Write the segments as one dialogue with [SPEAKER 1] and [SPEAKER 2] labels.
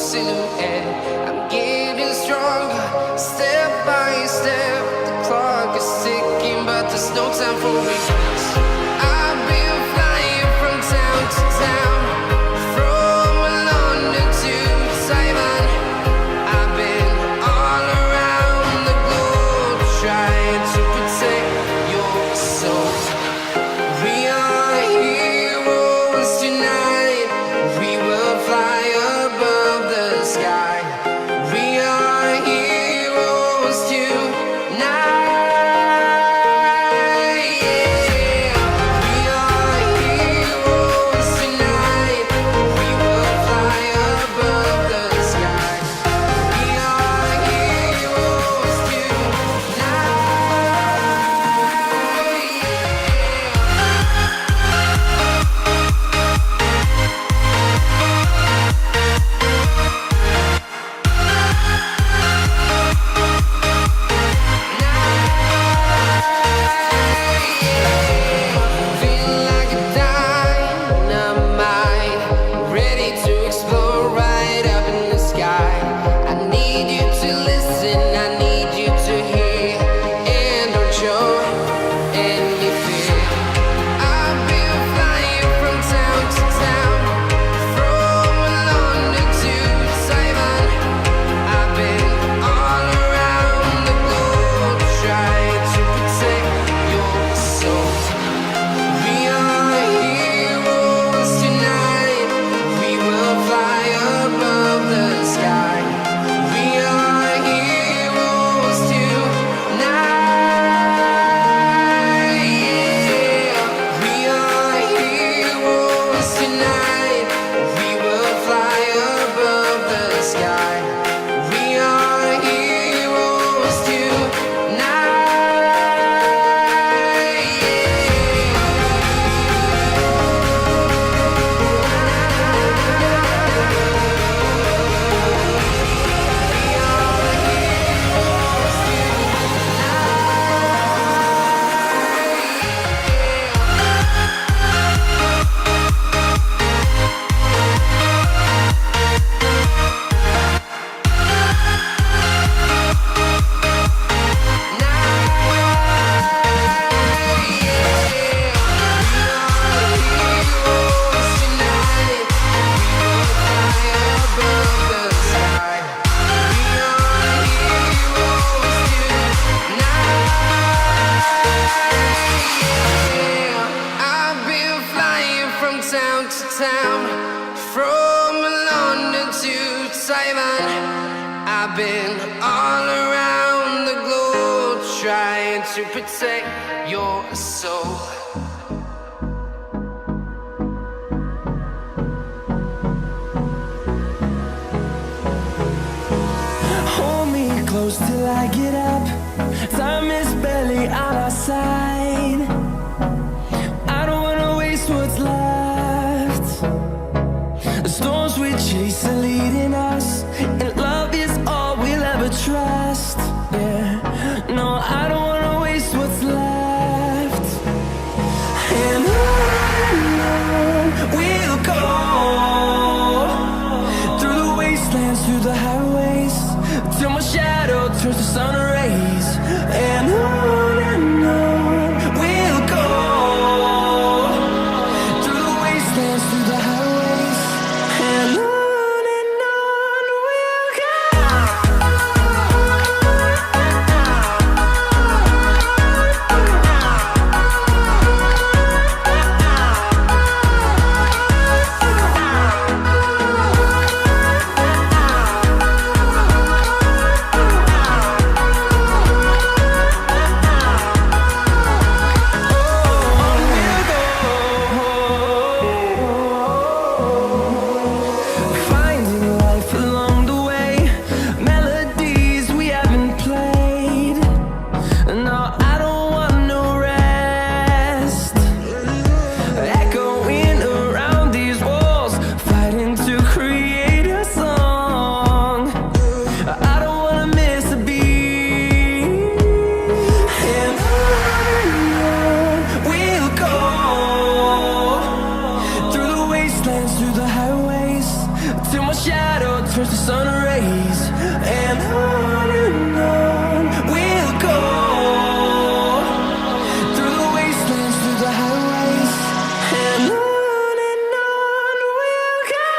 [SPEAKER 1] silhouette. I'm getting stronger, step by step. The clock is ticking, but there's no time for regrets. I've been flying from town to town, from London to Taiwan. I've been all around the globe trying to protect your soul. We are heroes tonight. We will fly above the sky. We are heroes tonight. Yeah. We are heroes tonight. We will fly above the sky. We are heroes tonight. Feel like a dynamite, ready to explode right up in the sky. I need you to listen, I need you to hear, and don't show any fear. I've been flying from town to town, from London to Taiwan. I've been all around the globe trying to protect your soul. We are heroes tonight. We will fly above the sky. We are heroes tonight. Yeah. We are heroes tonight. We will fly above the sky. We are heroes I've been flying from town to town, from London to Taiwan. I've been all around the globe trying to protect your soul.
[SPEAKER 2] Hold me close till I get up. Time is barely on our side. I don't wanna waste what's left. The storms we chase are leading us, and love is all we'll ever trust. Yeah, no, I don't wanna waste what's left. And on we'll go, through the wastelands, through the highways, till my shadow turns to sun rays. And on we'll go, through the wastelands, through the highways. And on we'll go. shadow turns to sun rays, and on we'll go. Through the wastelands, through the highways, and on we'll go.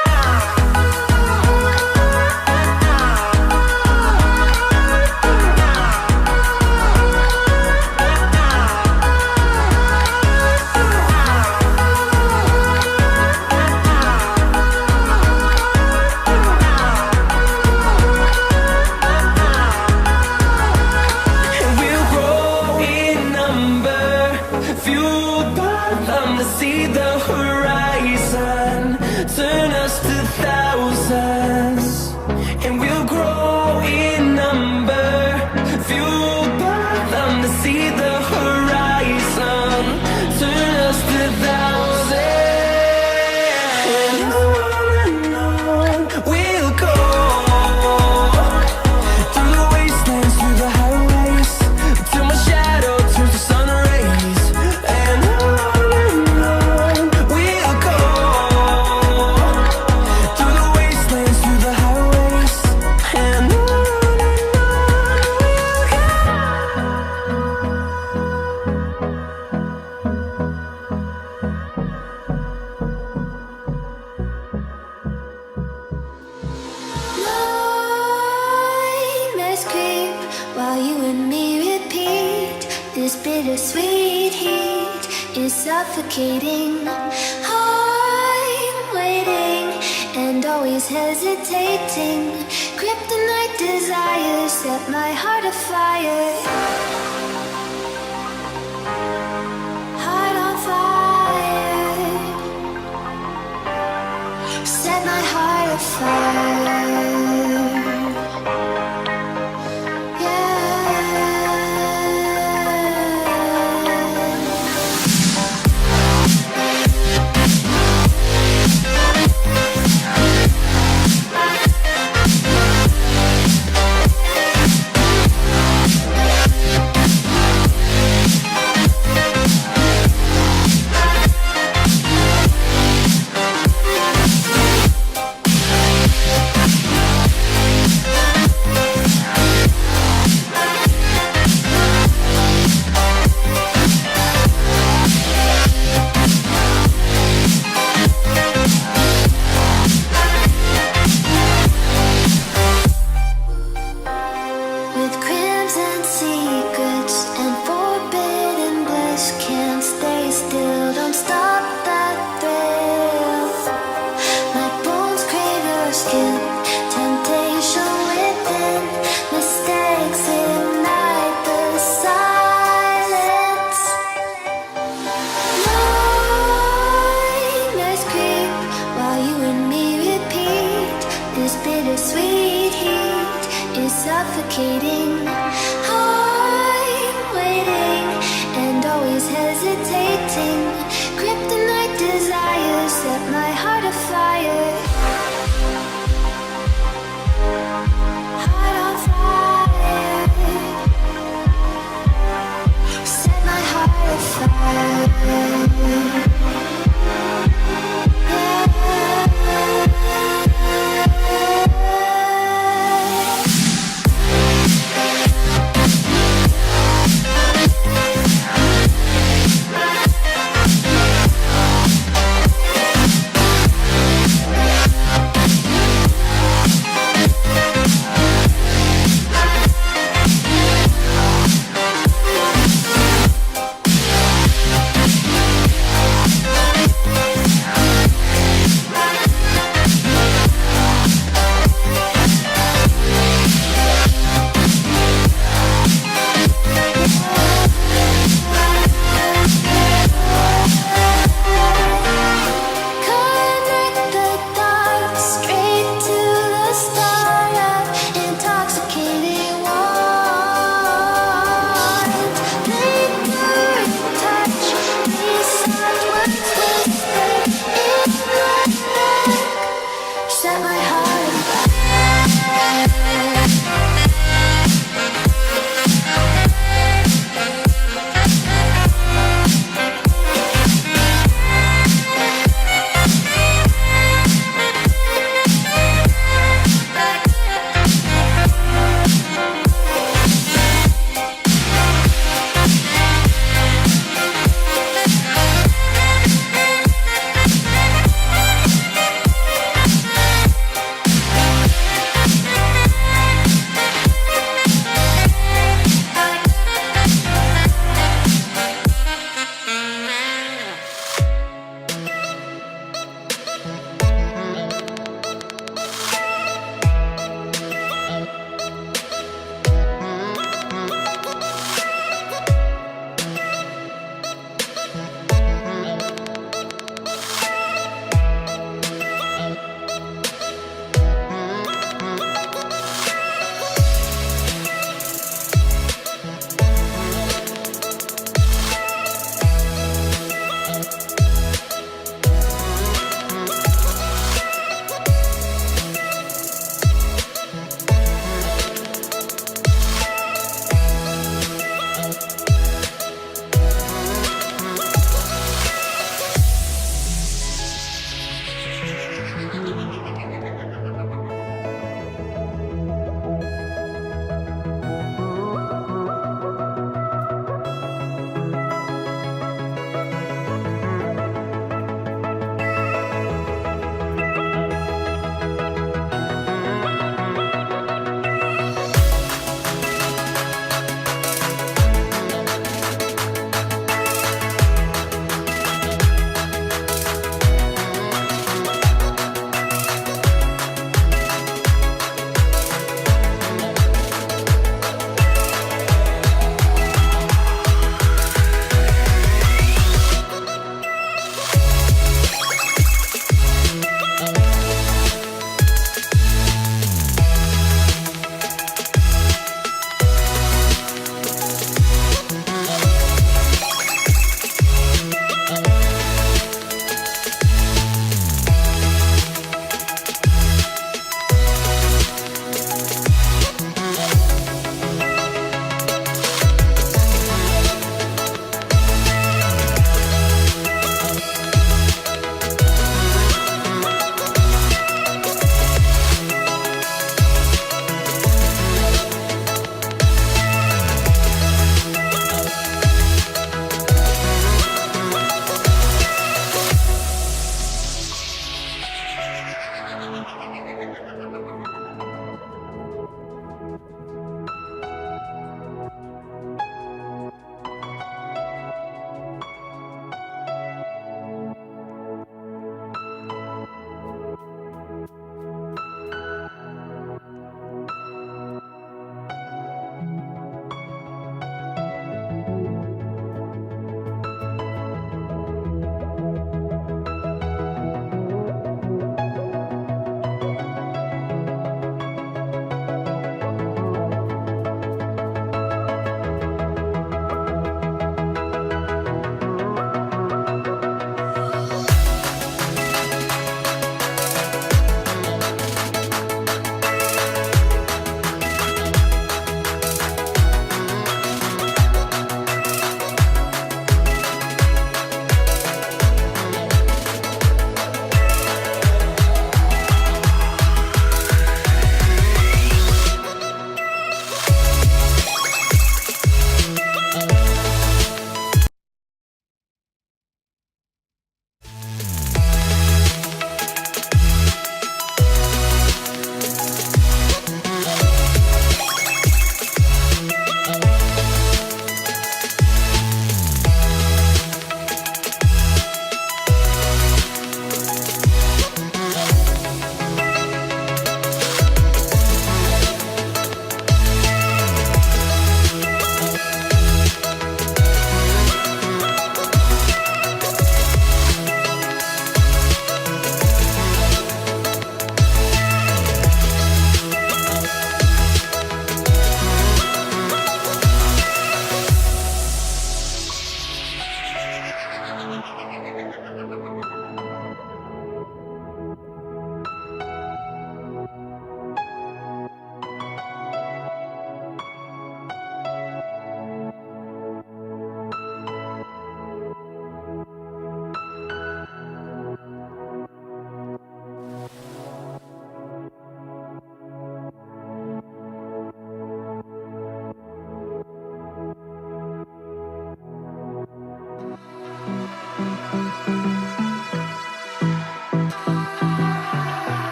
[SPEAKER 2] And we'll grow in number, fueled by them to see the horizon, turn us to thousands. And we'll grow in number, fueled by them to see the horizon, turn us to thousands. And on we'll go. Through the wastelands, through the highways, till my shadow turns to sun rays, and on we'll go. Through the wastelands, through the highways, and on we'll go.
[SPEAKER 3] Nightmares creep while you and me repeat. This bittersweet heat is suffocating. I'm waiting and always hesitating. Kryptonite desires set my heart afire. Heart on fire. Set my heart afire. With crimson secrets and forbidden bliss, can't stay still, don't stop that thrill. My bones crave your skin, temptation within, mistakes ignite the silence. Nightmares creep while you and me repeat. This bittersweet heat is suffocating. I'm waiting and always hesitating. Kryptonite desires set my heart afire. Heart on fire. Set my heart afire.